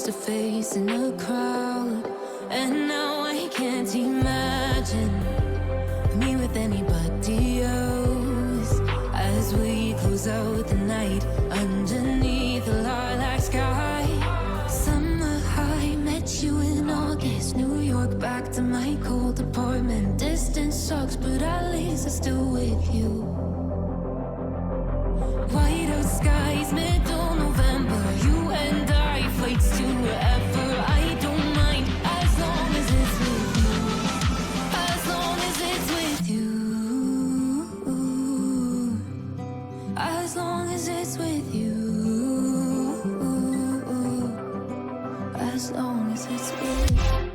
face to face in a crowd, and now I can't imagine me with anybody else. As we close out the night underneath the lilac sky. Summer high, met you in August. New York, back to my cold apartment. Distance sucks, but at least I'm still with you. White out skies, middle November. You and I, flights to wherever. I don't mind, as long as it's with you. As long as it's with you. As long as it's with you. As long as it's with you.